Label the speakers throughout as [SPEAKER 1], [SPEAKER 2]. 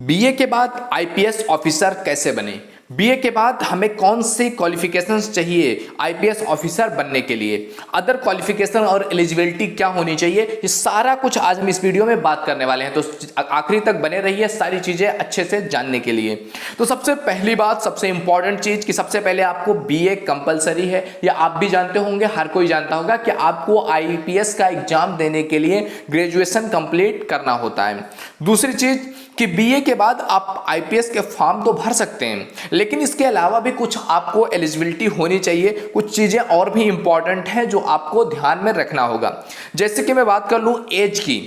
[SPEAKER 1] BA के बाद IPS officer कैसे बने? बीए के बाद हमें कौन सी क्वालिफिकेशंस चाहिए आईपीएस ऑफिसर बनने के लिए? अदर क्वालिफिकेशन और एलिजिबिलिटी क्या होनी चाहिए? ये सारा कुछ आज हम इस वीडियो में बात करने वाले हैं, तो आखिरी तक बने रहिए सारी चीजें अच्छे से जानने के लिए। तो सबसे पहली बात, सबसे इंपॉर्टेंट चीज कि सबसे पहले आपको बीए कंपलसरी है, या आप भी जानते होंगे, हर कोई जानता होगा कि आपको आईपीएस का एग्जाम देने के लिए ग्रेजुएशन कंप्लीट करना होता है। दूसरी चीज कि बीए के बाद आप आईपीएस के फॉर्म तो भर सकते हैं, लेकिन इसके अलावा भी कुछ आपको एलिजिबिलिटी होनी चाहिए। कुछ चीजें और भी इंपॉर्टेंट हैं जो आपको ध्यान में रखना होगा। जैसे कि मैं बात कर लूं एज की,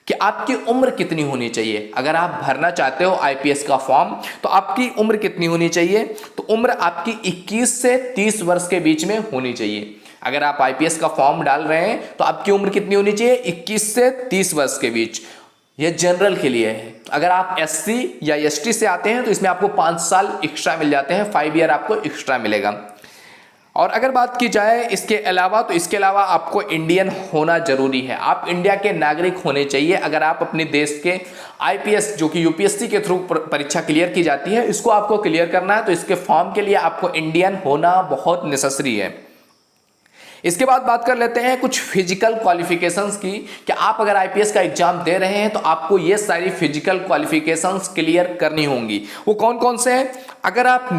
[SPEAKER 1] कि आपकी उम्र कितनी होनी चाहिए। अगर आप भरना चाहते हो आईपीएस का फॉर्म तो आपकी उम्र कितनी होनी चाहिए? तो उम्र आपकी 21 से 30 वर्ष के बीच में होनी चाहिए। अगर आप आईपीएस का फॉर्म डाल रहे हैं तो आपकी उम्र कितनी होनी चाहिए? 21 से 30 वर्ष के बीच। ये जनरल के लिए है। अगर आप एससी या एसटी से आते हैं तो इसमें आपको 5 साल एक्स्ट्रा मिल जाते हैं, 5 ईयर आपको एक्स्ट्रा मिलेगा। और अगर बात की जाए इसके अलावा, तो इसके अलावा आपको इंडियन होना जरूरी है। आप इंडिया के नागरिक होने चाहिए। अगर आप अपने देश के आईपीएस जो कि यूपीएससी के थ्रू परीक्षा क्लियर की जाती है, इसको आपको क्लियर करना है, तो इसके फॉर्म के लिए आपको इंडियन होना बहुत नेसेसरी है। इसके बाद बात कर लेते हैं कुछ फिजिकल क्वालिफिकेशंस की, कि आप अगर आईपीएस का एग्जाम दे रहे हैं तो आपको ये सारी फिजिकल क्वालिफिकेशंस क्लियर करनी होंगी। वो कौन कौन से हैं? अगर आप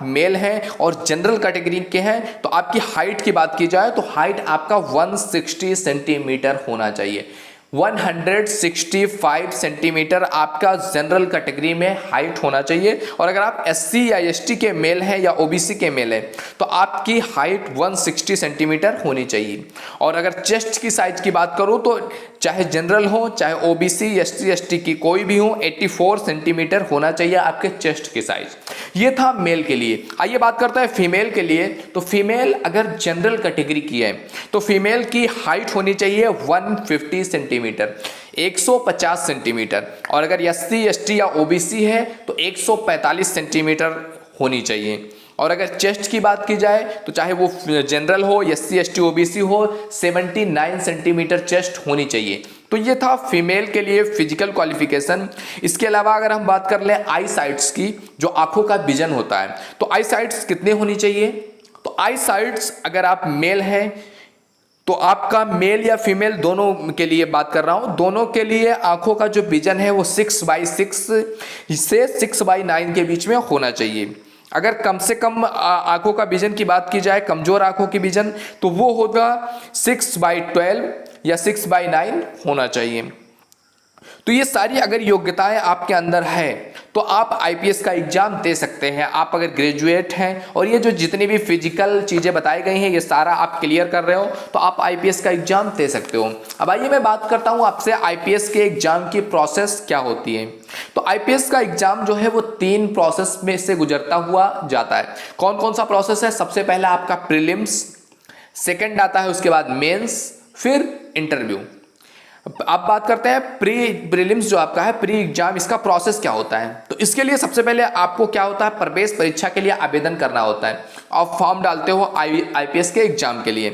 [SPEAKER 1] मेल हैं और जनरल कैटेगरी के हैं तो आपकी हाइट की बात की जाए तो हाइट आपका 160 सेंटीमीटर होना चाहिए। 165 सेंटीमीटर आपका जनरल कैटेगरी में हाइट होना चाहिए। और अगर आप एससी या एसटी के मेल हैं या ओबीसी के मेल हैं तो आपकी हाइट 160 सेंटीमीटर होनी चाहिए। और अगर चेस्ट की साइज की बात करूं तो चाहे जनरल हो, चाहे ओबीसी, एससी, एसटी की कोई भी हो, 84 सेंटीमीटर होना चाहिए आपके चेस्ट की साइज। ये था मेल के लिए। आइए बात करते हैं फीमेल के लिए। तो फीमेल अगर जनरल कैटेगरी की है तो फीमेल की हाइट होनी चाहिए 150 सेंटीमीटर, 150 सेंटीमीटर। और अगर एससी, एसटी या ओबीसी है तो 145 सेंटीमीटर होनी चाहिए। और अगर चेस्ट की बात की जाए तो चाहे वो जनरल हो, एससी, एसटी, ओबीसी हो, 79 सेंटीमीटर चेस्ट होनी चाहिए। तो ये था फीमेल के लिए फिजिकल क्वालिफिकेशन। इसके अलावा अगर हम बात कर लें आई साइट्स की, जो आंखों का विजन होता है, तो आई साइट्स कितने होनी चाहिए? तो आई साइट्स अगर आप मेल हैं तो आपका मेल या फीमेल दोनों के लिए बात कर रहा हूं, दोनों के लिए आंखों का जो विजन है वो 6/6 से 6/9 के बीच में होना चाहिए। अगर कम से कम आंखों का विजन की बात की जाए, कमजोर आंखों की विजन, तो वो होगा 6/12 या 6/9 होना चाहिए। तो ये सारी अगर योग्यताएं आपके अंदर है तो आप आईपीएस का एग्जाम दे सकते हैं। आप अगर ग्रेजुएट हैं और ये जो जितनी भी फिजिकल चीजें बताई गई हैं ये सारा आप क्लियर कर रहे हो तो आप आईपीएस का एग्जाम दे सकते हो। अब आइए मैं बात करता हूं आपसे आईपीएस के एग्जाम की प्रोसेस क्या होती है। तो आईपीएस का एग्जाम जो है वो 3 प्रोसेस में से गुजरता हुआ जाता है। कौन कौन सा प्रोसेस है? सबसे पहला आपका प्रीलिम्स, सेकेंड आता है उसके बाद मेंस, फिर इंटरव्यू। अब बात करते हैं प्रीलिम्स जो आपका है, प्री एग्जाम, इसका प्रोसेस क्या होता है। तो इसके लिए सबसे पहले आपको क्या होता है, प्रवेश परीक्षा के लिए आवेदन करना होता है। आप फॉर्म डालते हो आईपीएस के एग्जाम के लिए।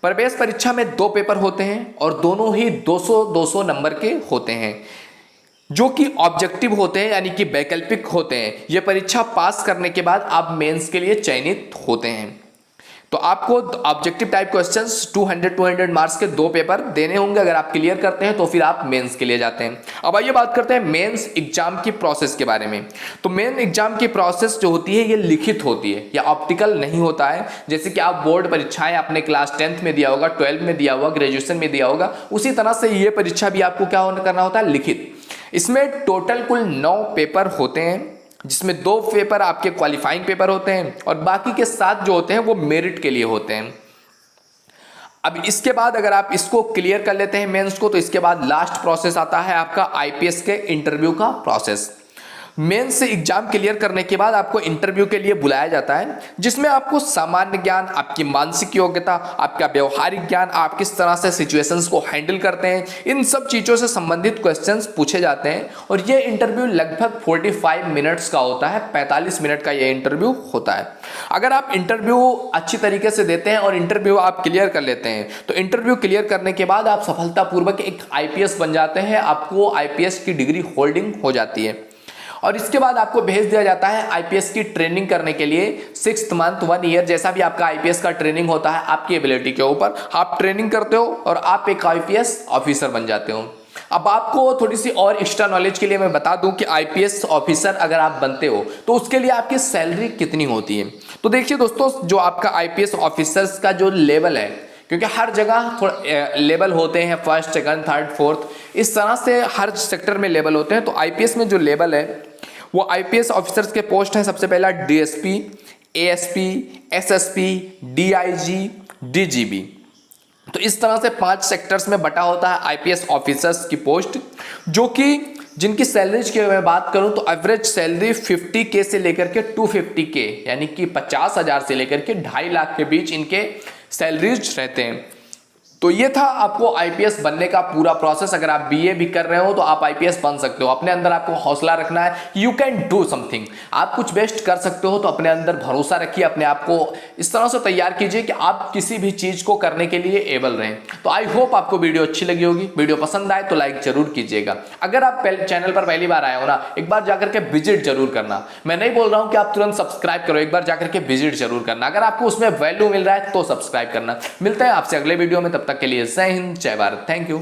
[SPEAKER 1] प्रवेश परीक्षा में 2 पेपर होते हैं और दोनों ही 200-200 नंबर के होते हैं, जो कि ऑब्जेक्टिव होते हैं, यानी कि वैकल्पिक होते हैं। यह परीक्षा पास करने के बाद आप मेंस के लिए चयनित होते हैं। तो आपको ऑब्जेक्टिव टाइप क्वेश्चंस 200 मार्क्स के 2 पेपर देने होंगे। अगर आप क्लियर करते हैं तो फिर आप मेंस के लिए जाते हैं। अब आइए बात करते हैं मेंस एग्जाम की प्रोसेस के बारे में। तो मेन एग्जाम की प्रोसेस जो होती है ये लिखित होती है, या ऑप्टिकल नहीं होता है। जैसे कि आप बोर्ड परीक्षाएं आपने क्लास 10th में दिया होगा, 12th में दिया होगा, ग्रेजुएशन में दिया होगा, उसी तरह से ये परीक्षा भी आपको क्या करना होता है, लिखित। इसमें टोटल कुल 9 पेपर होते हैं, जिसमें 2 पेपर आपके क्वालिफाइंग पेपर होते हैं और बाकी के 7 जो होते हैं वो मेरिट के लिए होते हैं। अब इसके बाद अगर आप इसको क्लियर कर लेते हैं मेंस को, तो इसके बाद लास्ट प्रोसेस आता है आपका आईपीएस के इंटरव्यू का प्रोसेस। मेंस एग्जाम क्लियर करने के बाद आपको इंटरव्यू के लिए बुलाया जाता है, जिसमें आपको सामान्य ज्ञान, आपकी मानसिक योग्यता, आपका व्यवहारिक ज्ञान, आप किस तरह से सिचुएशंस को हैंडल करते हैं, इन सब चीज़ों से संबंधित क्वेश्चंस पूछे जाते हैं। और ये इंटरव्यू लगभग 45 मिनट्स का होता है, 45 मिनट का ये इंटरव्यू होता है। अगर आप इंटरव्यू अच्छी तरीके से देते हैं और इंटरव्यू आप क्लियर कर लेते हैं, तो इंटरव्यू क्लियर करने के बाद आप सफलतापूर्वक एक आईपीएस बन जाते हैं, आपको आईपीएस की डिग्री होल्डिंग हो जाती है। और इसके बाद आपको भेज दिया जाता है आईपीएस की ट्रेनिंग करने के लिए। 6th मंथ 1 ईयर जैसा भी आपका आईपीएस का ट्रेनिंग होता है, आपकी एबिलिटी के ऊपर आप ट्रेनिंग करते हो और आप एक आईपीएस ऑफिसर बन जाते हो। अब आपको थोड़ी सी और एक्स्ट्रा नॉलेज के लिए मैं बता दूं कि आईपीएस ऑफिसर अगर आप बनते हो तो उसके लिए आपकी सैलरी कितनी होती है। तो देखिए दोस्तों, जो आपका आईपीएस ऑफिसर्स का जो लेवल है, क्योंकि हर जगह थोड़ा लेवल होते हैं, 1st, 2nd, 3rd, 4th, इस तरह से हर सेक्टर में लेवल होते हैं। तो आईपीएस में जो लेवल है वो आईपीएस ऑफिसर्स के पोस्ट हैं। सबसे पहला DSP, ASP, SSP, DIG, DGB. तो इस तरह से 5 सेक्टर्स में बटा होता है आईपीएस ऑफिसर्स की पोस्ट, जो कि जिनकी सैलरीज की मैं बात करूं तो एवरेज सैलरी 50K से लेकर के 250K, यानी कि 50,000 से लेकर के 2.5 लाख के बीच इनके सैलरीज रहते हैं। तो ये था आपको आईपीएस बनने का पूरा प्रोसेस। अगर आप बीए भी कर रहे हो तो आप आईपीएस बन सकते हो। अपने अंदर आपको हौसला रखना है, यू कैन डू समथिंग, आप कुछ बेस्ट कर सकते हो। तो अपने अंदर भरोसा रखिए, अपने आप को इस तरह से तैयार कीजिए कि आप किसी भी चीज को करने के लिए एबल रहें। तो आई होप आपको वीडियो अच्छी लगी होगी। वीडियो पसंद आए तो लाइक जरूर कीजिएगा। अगर आप चैनल पर पहली बार आए हो ना, एक बार जाकर के विजिट जरूर करना। मैं नहीं बोल रहा हूं कि आप तुरंत सब्सक्राइब करो, एक बार जाकर के विजिट जरूर करना। अगर आपको उसमें वैल्यू मिल रहा है तो सब्सक्राइब करना। मिलते हैं आपसे अगले वीडियो में, तब तक के लिए जय हिंद, जय भारत, थैंक यू।